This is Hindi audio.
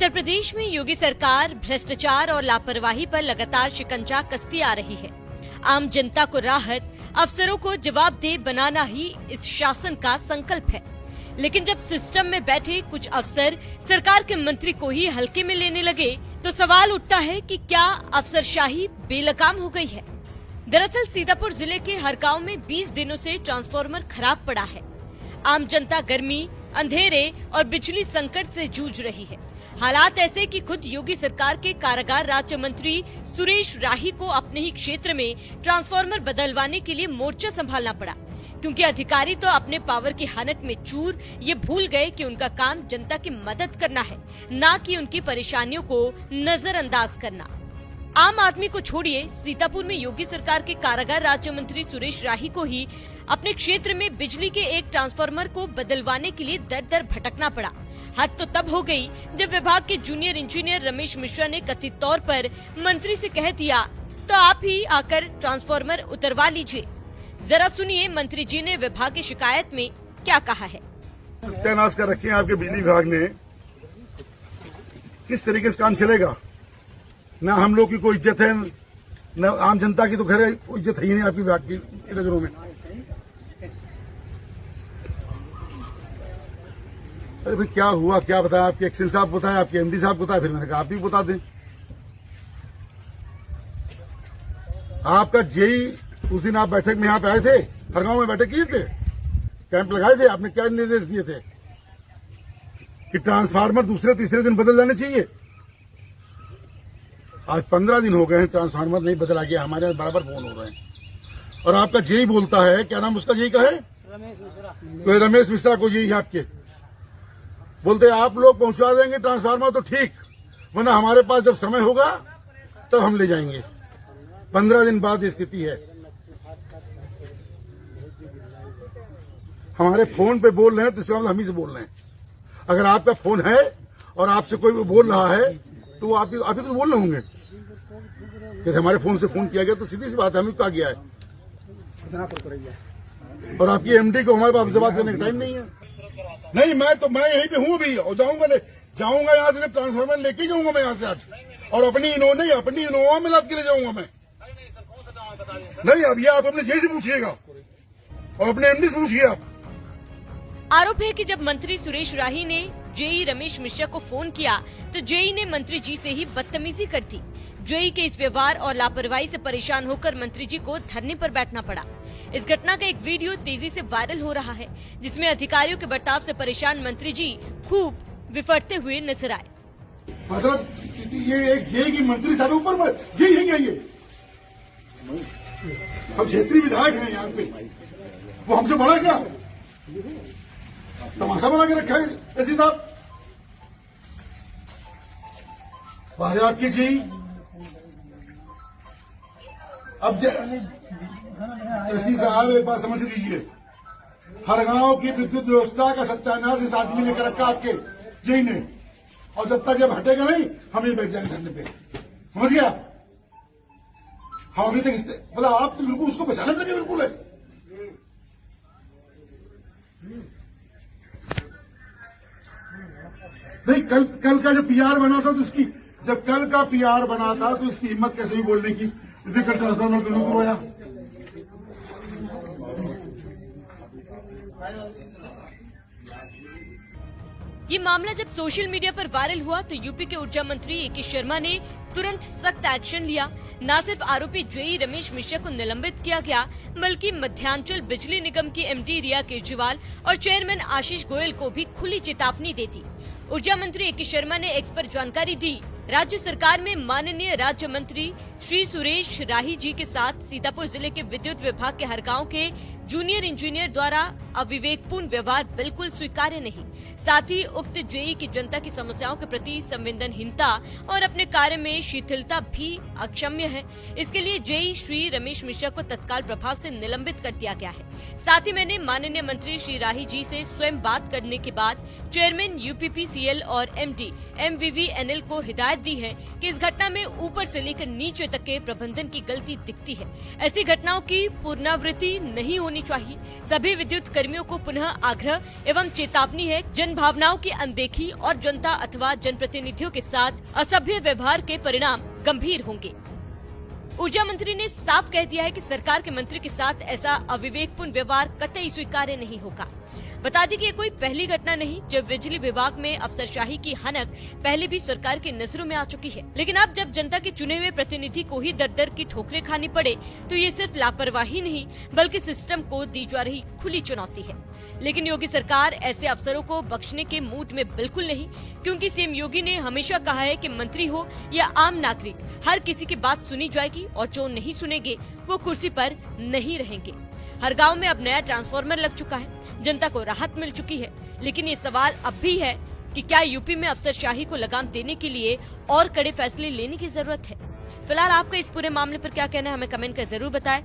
उत्तर प्रदेश में योगी सरकार भ्रष्टाचार और लापरवाही पर लगातार शिकंजा कसती आ रही है। आम जनता को राहत, अफसरों को जवाबदेह बनाना ही इस शासन का संकल्प है। लेकिन जब सिस्टम में बैठे कुछ अफसर सरकार के मंत्री को ही हल्के में लेने लगे तो सवाल उठता है कि क्या अफसरशाही बेलगाम हो गई है। दरअसल सीतापुर जिले के हर गांव में 20 दिनों से ट्रांसफार्मर खराब पड़ा है। आम जनता गर्मी, अंधेरे और बिजली संकट से जूझ रही है। हालात ऐसे कि खुद योगी सरकार के कारागार राज्य मंत्री सुरेश राही को अपने ही क्षेत्र में ट्रांसफार्मर बदलवाने के लिए मोर्चा संभालना पड़ा, क्योंकि अधिकारी तो अपने पावर की हनक में चूर ये भूल गए कि उनका काम जनता की मदद करना है, न कि उनकी परेशानियों को नजरअंदाज करना। आम आदमी को छोड़िए, सीतापुर में योगी सरकार के कारागार राज्य मंत्री सुरेश राही को ही अपने क्षेत्र में बिजली के एक ट्रांसफार्मर को बदलवाने के लिए दर दर भटकना पड़ा। हद तो तब हो गई जब विभाग के जूनियर इंजीनियर रमेश मिश्रा ने कथित तौर पर मंत्री से कह दिया, तो आप ही आकर ट्रांसफार्मर उतरवा लीजिए। जरा सुनिए मंत्री जी ने विभाग की शिकायत में क्या कहा है। सत्यानाश कर रखे हैं आपके बिजली विभाग ने। किस तरीके से काम चलेगा? न हम लोग की कोई इज्जत है, न आम जनता की तो खैर कोई इज्जत है ही नहीं आपकी विभाग की नजरों में। अरे भाई क्या हुआ, क्या बताया? आपके एक्शन साहब बताया, आपके एमडी साहब बताया, फिर मैंने कहा आप भी बता दें। आपका जेई उस दिन आप बैठक में यहाँ पे आए थे, हर गांव में बैठक किए थे, कैंप लगाए थे, आपने क्या निर्देश दिए थे कि ट्रांसफार्मर दूसरे तीसरे दिन बदल जाने चाहिए। आज 15 दिन हो गए हैं, ट्रांसफार्मर नहीं बदला गया। हमारे यहाँ बराबर फोन हो रहे हैं और आपका जेई बोलता है, क्या नाम उसका जेई का है? रमेश मिश्रा। तो रमेश मिश्रा को जेई आपके बोलते हैं आप लोग पहुंचा देंगे ट्रांसफार्मर तो ठीक, वरना हमारे पास जब समय होगा तब हम ले जाएंगे। 15 दिन बाद स्थिति है। हमारे फोन पे बोल रहे हैं तो इसका मतलब हम ही से बोल रहे हैं। अगर आपका फोन है और आपसे कोई बोल रहा है तो वो आप ही तो बोल रहे होंगे कि हमारे फोन से फोन किया गया, तो सीधी सी बात है, हमें क्या किया है। और आपकी एमडी को हमारे पास बात करने का टाइम नहीं है। नहीं, मैं यहीं पे हूँ अभी और जाऊंगा यहाँ से, ट्रांसफार्मर लेके जाऊंगा मैं यहाँ से आज, और अपनी इनोवा में लाद के ले जाऊंगा मैं। नहीं, अब ये आप अपने जेई से पूछिएगा और अपने एमडी से पूछिए आप। आरोप है कि जब मंत्री सुरेश राही ने जेई रमेश मिश्रा को फोन किया तो जेई ने मंत्री जी से ही बदतमीजी कर दी। जेई के इस व्यवहार और लापरवाही से परेशान होकर मंत्री जी को धरने पर बैठना पड़ा। इस घटना का एक वीडियो तेजी से वायरल हो रहा है, जिसमें अधिकारियों के बर्ताव से परेशान मंत्री जी खूब विफरते हुए नजर आए। मतलब ये एक जेई की मंत्री सारे ऊपर जेई है क्या? ये हम क्षेत्रीय विधायक हैं यहाँ पे, वो हमसे बड़ा क्या तमाशा बना के रखा है एसी साहब? आपकी जी अब एसी साहब एक बात समझ लीजिए, हर गांव की विद्युत व्यवस्था का सत्यानाश इस आदमी ने कर रखा आपके जेई ने, और जब तक जब हटेगा नहीं हम ही बैठ जाएंगे धरने पे। समझ गया? हम अभी तक मतलब आप तो बिल्कुल उसको बचाने लगे, बिल्कुल है। नहीं, कल का जो पीआर बना था तो उसकी, जब कल का पीआर बना था तो उसकी हिम्मत कैसे हुई बोलने की कल ट्रांसफार्मर तो लूट होया। ये मामला जब सोशल मीडिया पर वायरल हुआ तो यूपी के ऊर्जा मंत्री ए.के. शर्मा ने तुरंत सख्त एक्शन लिया। न सिर्फ आरोपी जेई रमेश मिश्रा को निलंबित किया गया, बल्कि मध्यांचल बिजली निगम की एमडी रिया केजरीवाल और चेयरमैन आशीष गोयल को भी खुली चेतावनी दे दी। ऊर्जा मंत्री ए.के. शर्मा ने एक्स पर जानकारी दी, राज्य सरकार में माननीय राज्य मंत्री श्री सुरेश राही जी के साथ सीतापुर जिले के विद्युत विभाग के हर गांव के जूनियर इंजीनियर द्वारा अविवेकपूर्ण व्यवहार बिल्कुल स्वीकार्य नहीं। साथ ही उक्त जेई की जनता की समस्याओं के प्रति संवेदनहीनता और अपने कार्य में शिथिलता भी अक्षम्य है। इसके लिए जेई श्री रमेश मिश्रा को तत्काल प्रभाव से निलंबित कर दिया गया है। साथ ही मैंने माननीय मंत्री श्री राही जी से स्वयं बात करने के बाद चेयरमैन यूपीपीसीएल और एमडी एमवीवीएनएल को हिदायत शिकायत दी है कि इस घटना में ऊपर से लेकर नीचे तक के प्रबंधन की गलती दिखती है। ऐसी घटनाओं की पुनरावृत्ति नहीं होनी चाहिए। सभी विद्युत कर्मियों को पुनः आग्रह एवं चेतावनी है, जन भावनाओं की अनदेखी और जनता अथवा जनप्रतिनिधियों के साथ असभ्य व्यवहार के परिणाम गंभीर होंगे। ऊर्जा मंत्री ने साफ कह दिया है कि सरकार के मंत्री के साथ ऐसा अविवेकपूर्ण व्यवहार कतई स्वीकार्य नहीं होगा। बता दें कि ये कोई पहली घटना नहीं जब बिजली विभाग में अफसरशाही की हनक पहले भी सरकार की नजरों में आ चुकी है, लेकिन अब जब जनता के चुने हुए प्रतिनिधि को ही दर दर की ठोकरें खानी पड़े तो ये सिर्फ लापरवाही नहीं बल्कि सिस्टम को दी जा रही खुली चुनौती है। लेकिन योगी सरकार ऐसे अफसरों को बख्शने के मूड में बिल्कुल नहीं, क्योंकि सीएम योगी ने हमेशा कहा है कि मंत्री हो या आम नागरिक, हर किसी की बात सुनी जाएगी और जो नहीं सुनेंगे वो कुर्सी पर नहीं रहेंगे। हर गांव में अब नया ट्रांसफार्मर लग चुका है, जनता को राहत मिल चुकी है, लेकिन ये सवाल अब भी है कि क्या यूपी में अफसरशाही को लगाम देने के लिए और कड़े फैसले लेने की जरूरत है। फिलहाल आपका इस पूरे मामले पर क्या कहना है, हमें कमेंट कर जरूर बताएं।